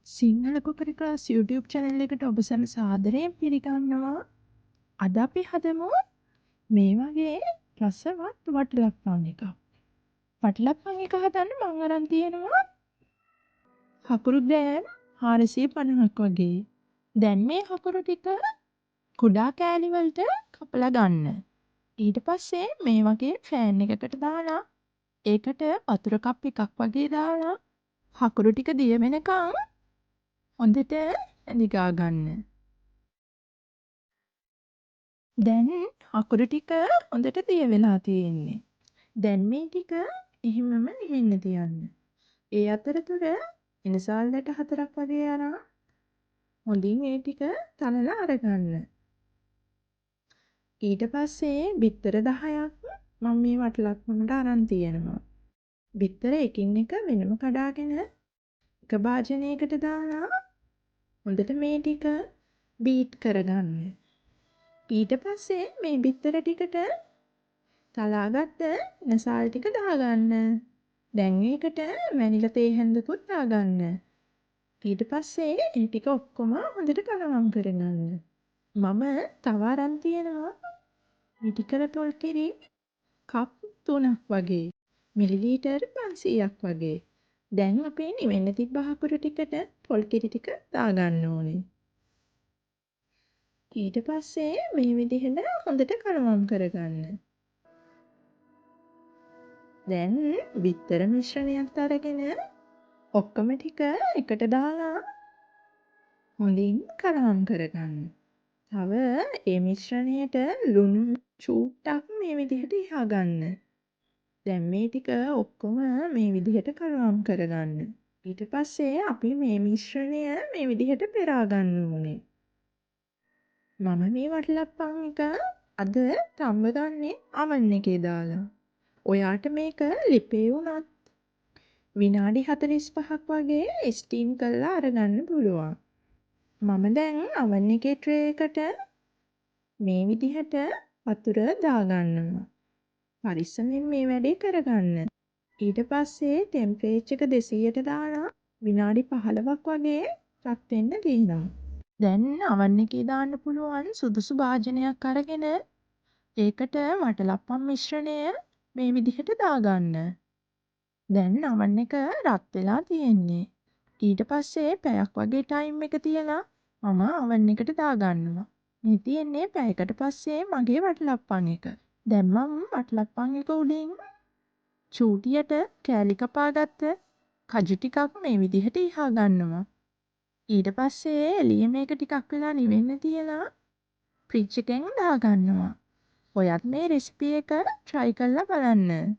Sinhala කුකරි class YouTube channel එකට ඔබ සැම සාදරයෙන් පිළිගන්නවා. අද අපි හදමු මේ වගේ රසවත් වටලප්පන් එකක්. වටලප්පන් එක හදන්න මම අරන් තියෙනවා හකුරු ග්‍රෑම් 450ක් වගේ. දැන් මේ හකුරු ටික කුඩා කෑලි වලට කපලා ගන්න. ඊට පස්සේ මේ වගේ ෆෑන් එකකට දාලා ඒකට වතුර කප් එකක් වගේ දාලා හකුරු ටික දිය වෙනකන් හොඳට දිගා ගන්න. දැන් අකුරු ටික හොඳට දිය වෙලා තියෙන්නේ. දැන් මේ ටික එහෙමම නිවෙන්න තියන්න. ඒ අතරතුර එනසාල්ලට 4ක් වගේ අරන් හොඳින් ඒ ටික තලලා අරගන්න. ඊට පස්සේ බිත්තර 10ක් මම මේ වටලක්කමට අරන් තියෙනවා. බිත්තර එකින් එක වෙනම කඩාගෙන එක භාජනයකට දාලා හොඳට මේ ටික බීට් කරගන්න. ඊට පස්සේ මේ බිත්තර ටිකට තලාගත්ත එනසාල් ටික දාගන්න. දැන් ඒකට වැනිලා තේ හැන්දකුත් දාගන්න. ඊට පස්සේ ඒ ටික ඔක්කොම හොඳට කලවම් කරගන්න. මම තව අරන් තියෙනවා මිටිකල පොල් කිරි කප් 3ක් වගේ. මිලිලීටර් 500ක් වගේ. දැන් අපේ නිවෙන්න තිබ්බ හකුරු ටිකට පොල් කිරි ටික දාගන්න ඕනේ. ඊට පස්සේ මේ විදිහට හොඳට කලවම් කරගන්න. දැන් බිත්තර මිශ්‍රණයත් අරගෙන ඔක්කොම ටික එකට දාලා හොඳින් කලවම් කරගන්න. තව ඒ මිශ්‍රණයට ලුණු චූට්ටක් මේ විදිහට ඉහා ගන්න. දැන් මේ ටික ඔක්කොම මේ විදිහට කලවම් කරගන්න. ඊට පස්සේ අපි මේ මිශ්‍රණය මේ විදිහට පෙරා ගන්න ඕනේ. මම මේ වටලප්පන් එක අද තම්බ ගන්නේ oven එකේ දාලා. ඔයාට මේක ලිපේ වුණත් විනාඩි 45ක් වගේ ස්ටීම් කරලා අරගන්න පුළුවන්. මම දැන් oven එකේ ට්‍රේ එකට මේ විදිහට වතුර දාගන්නවා. පරිස්සමෙන් මේ වැඩේ කරගන්න. ඊට පස්සේ ටෙම්පරේචර් එක 200ට දාලා විනාඩි 15ක් වගේ රත් වෙන්න දෙනවා. දැන් oven එකේ දාන්න පුළුවන් සුදුසු භාජනයක් අරගෙන ඒකට වටලප්පන් මිශ්‍රණය මේ විදිහට දාගන්න. දැන් oven එක රත් වෙලා තියෙන්නේ. ඊට පස්සේ පැයක් වගේ ටයිම් එක තියලා මම oven එකට දාගන්නවා. මේ තියෙන්නේ පැයකට පස්සේ මගේ වටලප්පන් එක. දැන් මම වටලප්පන් එක උඩින් චූටියට කෑලි කපාගත්ත කජු ටිකක් මේ විදිහට ඉහා ගන්නවා. ඊට පස්සේ එළිය මේක ටිකක් වෙලා නිවෙන්න තියලා ෆ්‍රිජ් එකෙන් දාගන්නවා. ඔයත් මේ රෙසිපි එක try කරලා බලන්න.